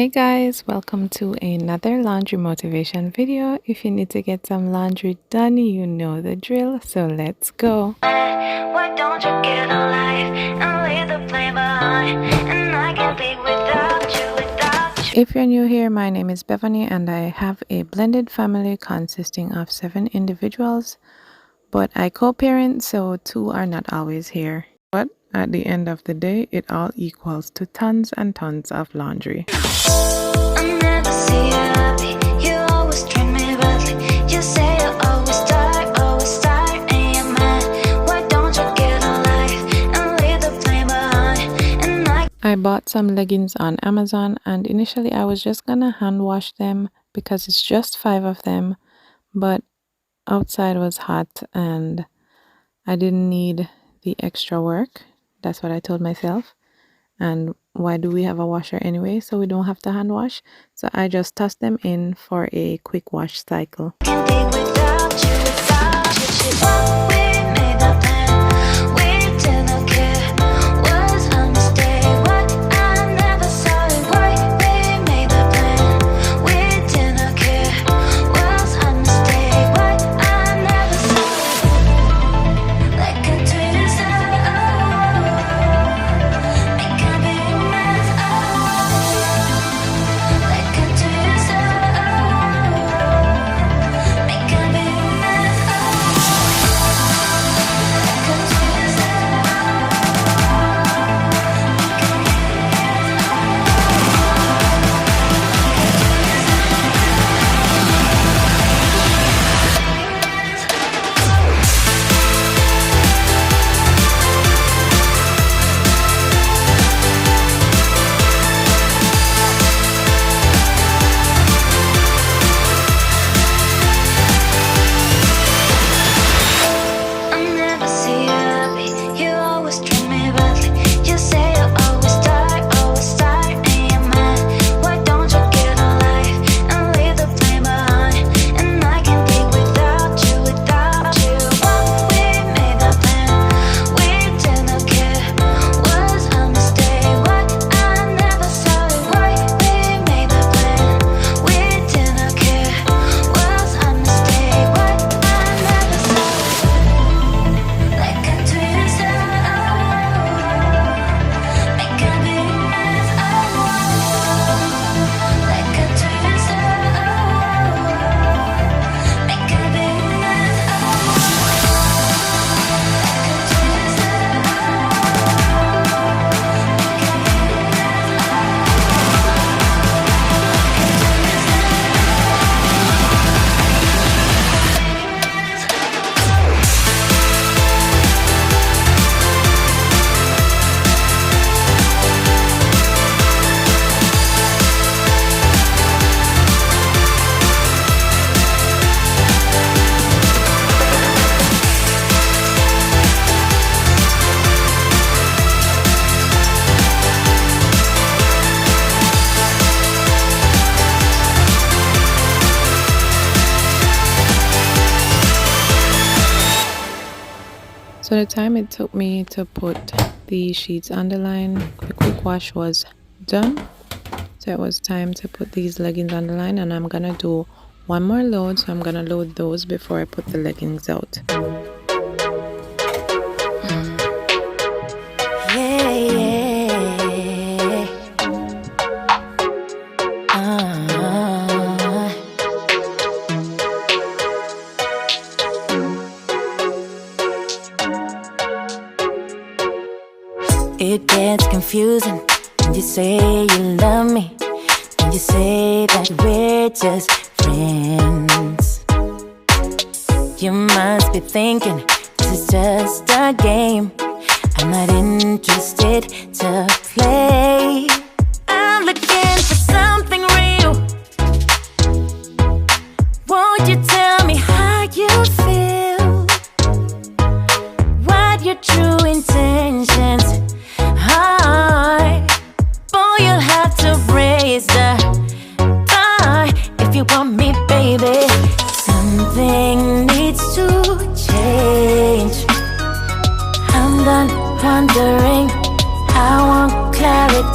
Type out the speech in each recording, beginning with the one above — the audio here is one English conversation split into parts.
Hey guys, welcome to another laundry motivation video. If you need to get some laundry done, you know the drill, so let's go. Why don't you get a life and leave the flame behind? And I can't be without you. If you're new here, my name is Bevy and I have a blended family consisting of 7 individuals, but I co-parent, so 2 are not always here. But at the end of the day, it all equals to tons and tons of laundry. I bought some leggings on Amazon and initially I was just gonna hand wash them because it's just 5 of them, but outside was hot and I didn't need the extra work. That's what I told myself. And why do we have a washer anyway, so we don't have to hand wash? So I just tossed them in for a quick wash cycle. So the time it took me to put the sheets on the line, the quick wash was done. So it was time to put these leggings on the line, and I'm gonna do one more load. So I'm gonna load those before I put the leggings out. It gets confusing when you say you love me, when you say that we're just friends. You must be thinking this is just a game. I'm not interested to play. I'm looking for something real. Won't you tell me how you feel? What your true intentions are? Boy, you'll have to raise the bar if you want me, baby. Something needs to change. I'm done wondering, I want clarity.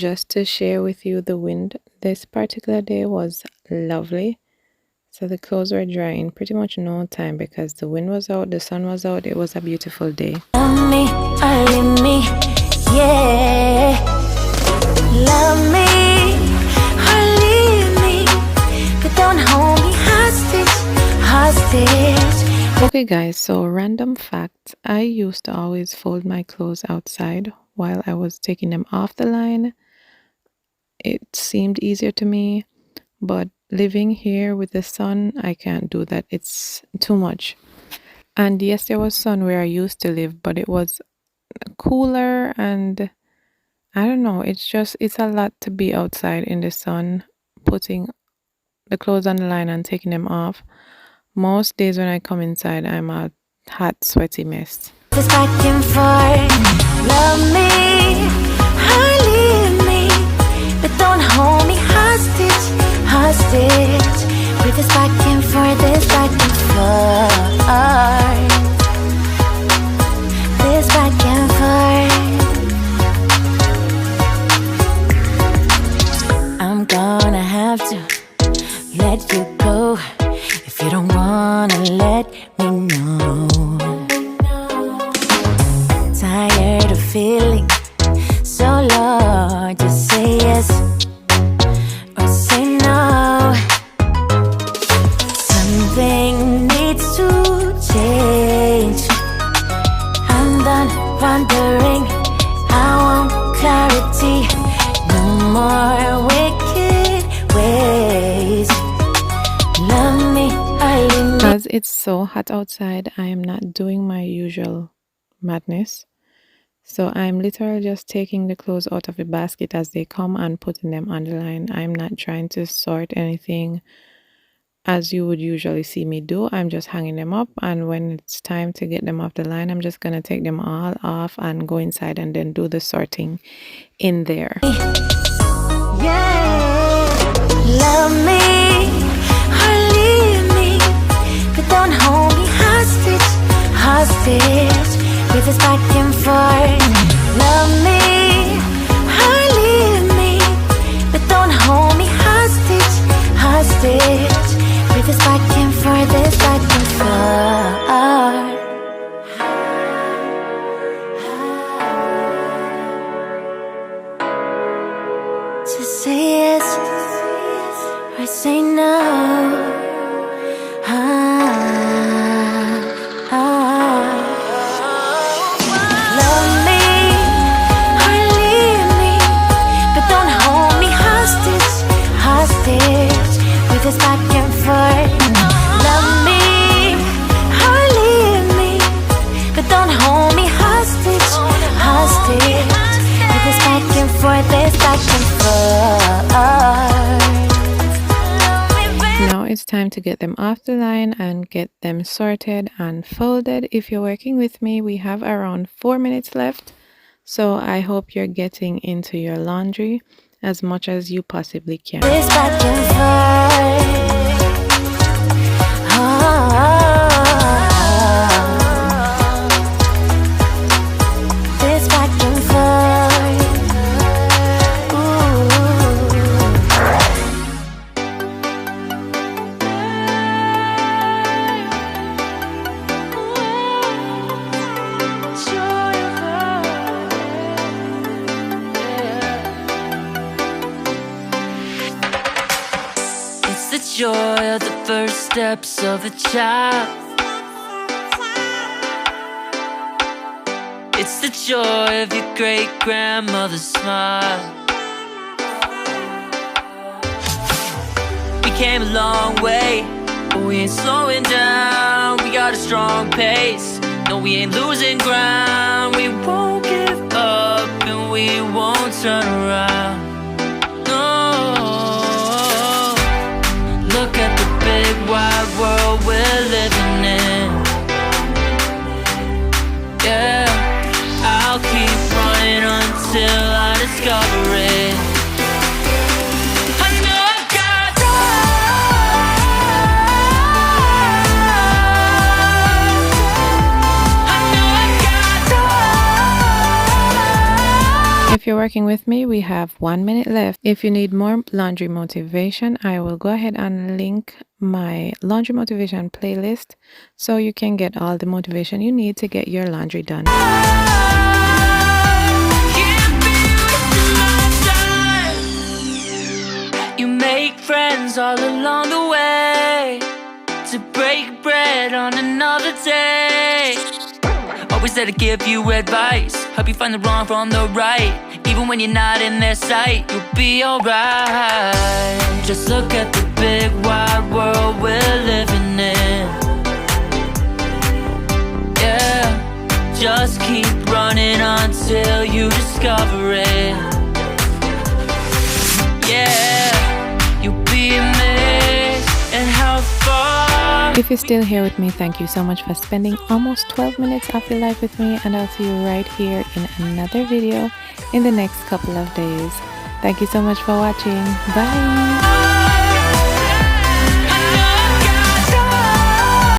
just to share with you the wind. This particular day was lovely. So the clothes were dry in pretty much no time because the wind was out, the sun was out. It was a beautiful day. Love me, only me, yeah. Love me, or leave me, but don't hold me hostage, hostage. Okay guys, so random fact, I used to always fold my clothes outside while I was taking them off the line. It seemed easier to me, but living here with the sun, I can't do that. It's too much. And yes, there was sun where I used to live, but it was cooler, and I don't know, it's a lot to be outside in the sun, putting the clothes on the line and taking them off. Most days when I come inside, I'm a hot, sweaty mess. Just back and forth. Love me, or leave me, but don't hold me hostage, hostage. With this back and forth, this back and forth, this back and forth. I'm gonna have to let you go if you don't wanna let me know. Tired of feeling so low. Just say yes or say no. Something needs to change. I'm done wondering. I want clarity. No more wicked ways. Love me, I Because it's so hot outside, I am not doing my usual madness. So I'm literally just taking the clothes out of the basket as they come and putting them on the line. I'm not trying to sort anything as you would usually see me do. I'm just hanging them up, and when it's time to get them off the line, I'm just gonna take them all off and go inside and then do the sorting in there. yeah. Love me, or leave me, but don't hold me hostage, hostage. With this back and forth. Love me, or leave me, but don't hold me hostage, hostage. With this back and forth, this back and forth. Just say yes or say no. Love me, or leave me, but don't hold me hostage, hostage. With this back and forth. Love me, or leave me, but don't hold me hostage, hostage. With this back and forth, this back and forth. Now it's time to get them off the line and get them sorted and folded. If you're working with me, we have around 4 minutes left. So I hope you're getting into your laundry as much as you possibly can. This back and forth. This back and forth. It's the joy of the first steps of a child. It's the joy of your great-grandmother's smile. We came a long way, but we ain't slowing down. We got a strong pace, no, we ain't losing ground. We won't give up and we won't turn around. No, look at the big wide world we're living in. Yeah, I'll keep running until I discover it. I know I got if you're working with me, we have 1 minute left. If you need more laundry motivation, I will go ahead and link my laundry motivation playlist so you can get all the motivation you need to get your laundry done. You make friends all along the way to break bread on another day. Always there to give you advice, help you find the wrong from the right. Even when you're not in their sight, you'll be alright. Just look at the big wide world we're living in. Yeah, just keep running until you discover it. Yeah, you'll be amazed at how far. If you're still here with me, thank you so much for spending almost 12 minutes of your life with me, and I'll see you right here in another video in the next couple of days. Thank you so much for watching. Bye.